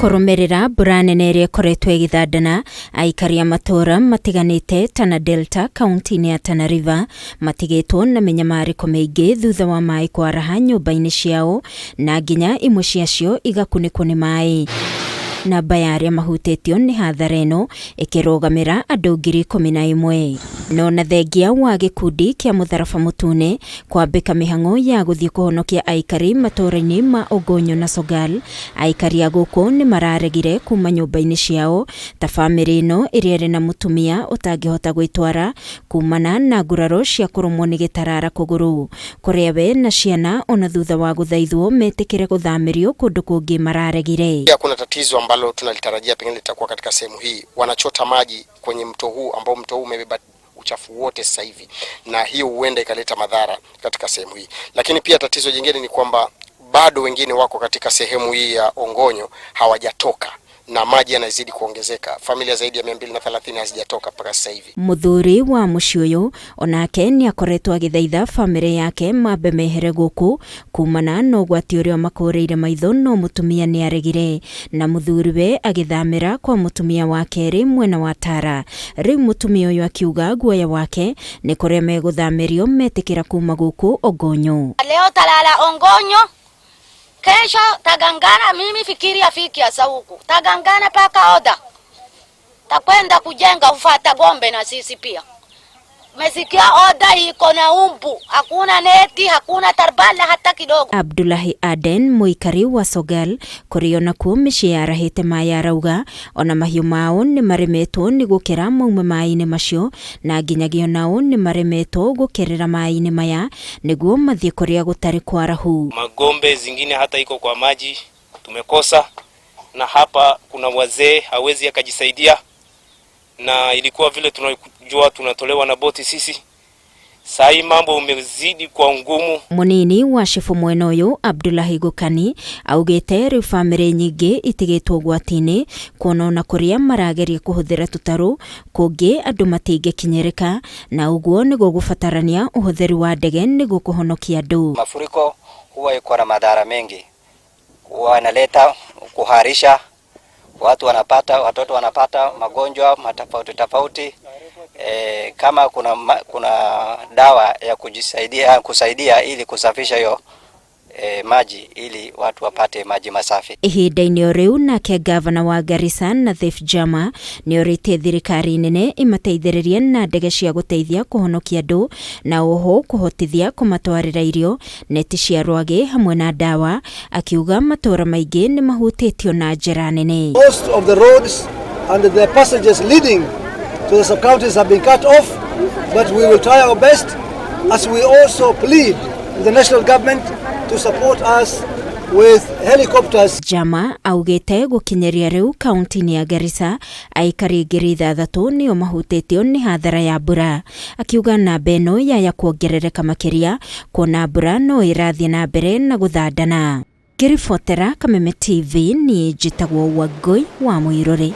Koromerera mbura nene iria ikoretwo igithandana, aikari a matora matiganite Tana Delta kaunti-ini ya Tana River matigitwo na minyamariko maingi thutha wa maai kwaraha nyumba-ini ciao na nginya imwe ciacio igakunikwo ni maai. Namba ya aria mahutĩtio nĩ hathara ĩno ĩkĩrũgamĩra andũ 11,000. No na thengia wa gĩkundi kĩa mũtharaba mũtune kwambĩka mĩhang'o ya gũthiĩ kũhonokia aikari matũra-inĩ ma Ogonyo na Sogal, aikari a gũkũ nĩ mararegire kuma nyũmba-inĩ ciao ta bamĩrĩ ĩno ĩrĩa ĩrĩ na mũtumia ũtangĩhota gwĩtwara kumana na nguraro cia kũrũmwo nĩ gĩtarara kũgũrũ, kũrĩa we na ciana ona thutha wa gũthaithwo metĩkĩre gũthamĩrio kũndũ kũngĩ mararegire. Kuna tatizo ambalo tunalitarajia pengine litakuwa katika sehemu hii. Wanachota maji kwenye mto huu ambao mto huu umebeba uchafu wote sasa hivi, na hiyo huenda ikaleta madhara katika sehemu hii. Lakini pia tatizo jingine ni kwamba bado wengine wako katika sehemu hii ya Ogonyo hawajatoka na maji yanazidi kuongezeka. Familia zaidi ya 230 hazijatoka mpaka sasa hivi. Muthuri wa muciĩ ũyũ onake nĩ akoretwo agithaitha bamĩrĩ yake mambe mehere gũkũ kumana na ũgwati ũrĩa makũrĩire maitho, no mũtumia nĩ aregire na muthuri we agithamĩra kwa mũtumia wake rĩ mwena wa Tara. Rĩu mũtumia ũyũ akiuga guoya wake nĩ kũrĩa megũthamĩrio metĩkĩra kuma gũkũ Ogonyo. Leo talala Ogonyo, kesho tagangana, mimi fikiri afiki ya sauku. Tagangana paka Oda. Takwenda kujenga ufata gombe na sisi pia. Mesikia Oda iko na umbu. Hakuna neti, hakuna tarbala hata kidogo. Abdullahi Aden Mwikari wa Sogal kuriona kuo mĩciĩ yarahĩte maĩ arauga ona mahiũ mao nĩ maremetwo nĩ gũkĩra mauma maĩ-inĩ macio na nginyagia nao nĩ maremetwo gũkerera maĩ-inĩ maya nĩguo mathiĩ kũrĩa gũtarĩ kwarahu. Magombe zingine hata iko kwa maji tumekosa, na hapa kuna wazee hawezi akajisaidia, na ilikuwa vile tunajua tunatolewa na boti sisi. Sai mambo umezidi kwa ngumu. Munini wa shefu MWENA ũyũ Abdullahi Gukani augĩte rĩu bamĩrĩ nyingĩ itigĩtwo ũgwati-inĩ kuona na kũrĩa marageria kũhũthĩra tũtarũ kũngĩ andũ matingĩkinyĩrĩka, na ũguo nĩguo gũbatarania ũhũthĩri wa ndege nĩguo kũhonokia andũ. Mafuriko huwa iko na madhara mengi, huwa analeta kuharisha, watoto wanapata magonjwa tofauti. Kama kuna dawa ya kusaidia ili kusafisha hiyo maji ili watu wapate maji masafi. Ihinda-inĩ rĩu nake gavana wa Garissa Nathif Jama nĩ orĩtie thirikari nene imateithĩrĩrie na ndege cia gũteithia kũhonokia andũ na oho kũhotithia kũmatwarĩra irio, neti cia rwagĩ hamwe na dawa, akiuga matũra maingĩ nĩ mahutĩtio na njĩra nene. Most of the roads and the passages leading to the sub-counties have been cut off, but we will try our best as we also plead with the national government to support us with helicopters. Jama augĩte gũkinyeria rĩu kaunti-inĩ ya Garissa aikari 6,000 nĩo mahutĩtio nĩ hathara ya mbura, akiuga namba ĩno yaya kuongerereka makĩria kuona mbura no ĩrathiĩ na mbere na gũthandana. Ngĩribotera Kameme TV, niĩ njĩtagwo Wangui wa Mũirũrĩ.